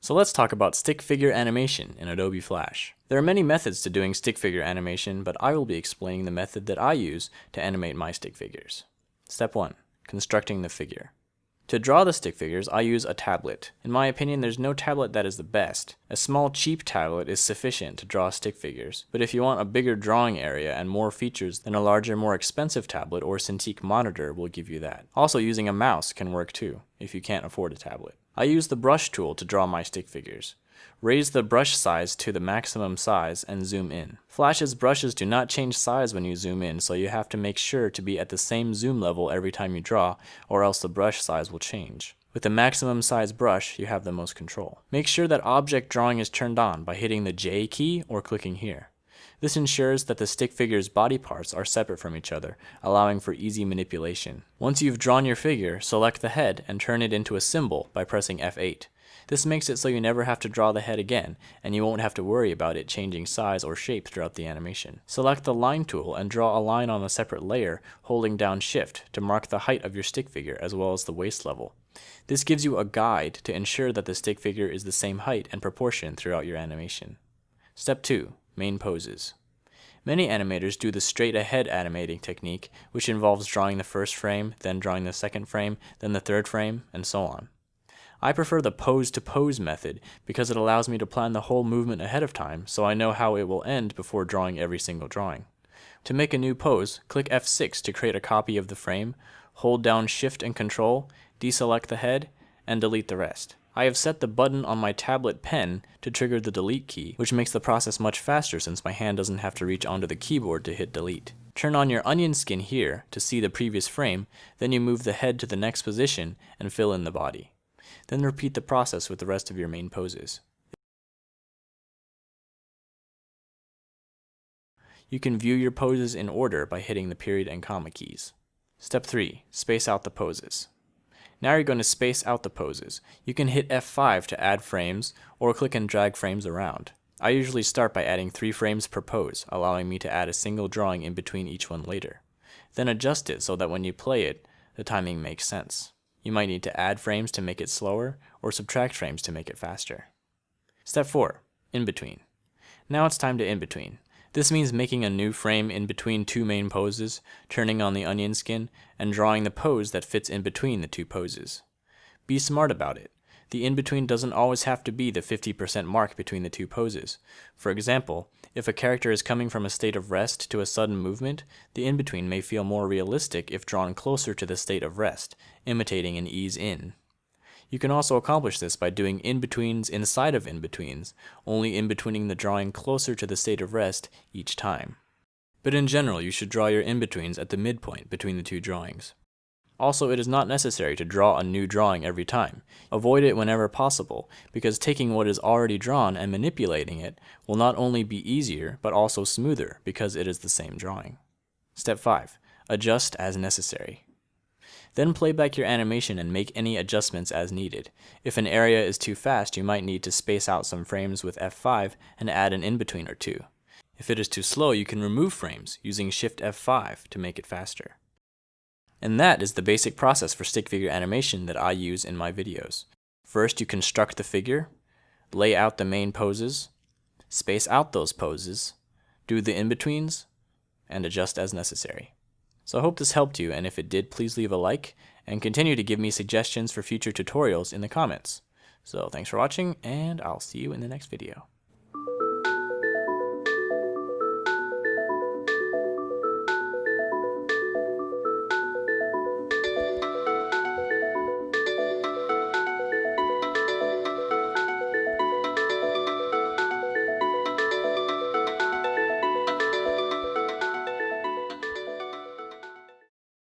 So let's talk about stick figure animation in Adobe Flash. There are many methods to doing stick figure animation, but I will be explaining the method that I use to animate my stick figures. Step 1. Constructing the figure. To draw the stick figures, I use a tablet. In my opinion, there's no tablet that is the best. A small cheap tablet is sufficient to draw stick figures, but if you want a bigger drawing area and more features, then a larger, more expensive tablet or Cintiq monitor will give you that. Also, using a mouse can work too, if you can't afford a tablet. I use the brush tool to draw my stick figures. Raise the brush size to the maximum size and zoom in. Flash's brushes do not change size when you zoom in, so you have to make sure to be at the same zoom level every time you draw, or else the brush size will change. With the maximum size brush, you have the most control. Make sure that object drawing is turned on by hitting the J key or clicking here. This ensures that the stick figure's body parts are separate from each other, allowing for easy manipulation. Once you've drawn your figure, select the head and turn it into a symbol by pressing F8. This makes it so you never have to draw the head again, and you won't have to worry about it changing size or shape throughout the animation. Select the line tool and draw a line on a separate layer, holding down Shift to mark the height of your stick figure as well as the waist level. This gives you a guide to ensure that the stick figure is the same height and proportion throughout your animation. Step 2. Main poses. Many animators do the straight ahead animating technique, which involves drawing the first frame, then drawing the second frame, then the third frame, and so on. I prefer the pose-to-pose method because it allows me to plan the whole movement ahead of time, so I know how it will end before drawing every single drawing. To make a new pose, click F6 to create a copy of the frame, hold down Shift and Control, deselect the head, and delete the rest. I have set the button on my tablet pen to trigger the delete key, which makes the process much faster since my hand doesn't have to reach onto the keyboard to hit delete. Turn on your onion skin here to see the previous frame, then you move the head to the next position and fill in the body. Then repeat the process with the rest of your main poses. You can view your poses in order by hitting the period and comma keys. Step 3. Space out the poses. Now you're going to space out the poses. You can hit F5 to add frames, or click and drag frames around. I usually start by adding 3 frames per pose, allowing me to add a single drawing in between each one later. Then adjust it so that when you play it, the timing makes sense. You might need to add frames to make it slower, or subtract frames to make it faster. Step 4. In between. Now it's time to in between. This means making a new frame in between 2 main poses, turning on the onion skin, and drawing the pose that fits in between the 2 poses. Be smart about it. The in-between doesn't always have to be the 50% mark between the 2 poses. For example, if a character is coming from a state of rest to a sudden movement, the in-between may feel more realistic if drawn closer to the state of rest, imitating an ease in. You can also accomplish this by doing in-betweens inside of in-betweens, only in-betweening the drawing closer to the state of rest each time. But in general, you should draw your in-betweens at the midpoint between the 2 drawings. Also, it is not necessary to draw a new drawing every time. Avoid it whenever possible, because taking what is already drawn and manipulating it will not only be easier, but also smoother because it is the same drawing. Step 5. Adjust as necessary. Then play back your animation and make any adjustments as needed. If an area is too fast, you might need to space out some frames with F5 and add an in-between or 2. If it is too slow, you can remove frames using Shift F5 to make it faster. And that is the basic process for stick figure animation that I use in my videos. First, you construct the figure, lay out the main poses, space out those poses, do the in-betweens, and adjust as necessary. So I hope this helped you, and if it did, please leave a like, and continue to give me suggestions for future tutorials in the comments. So thanks for watching, and I'll see you in the next video.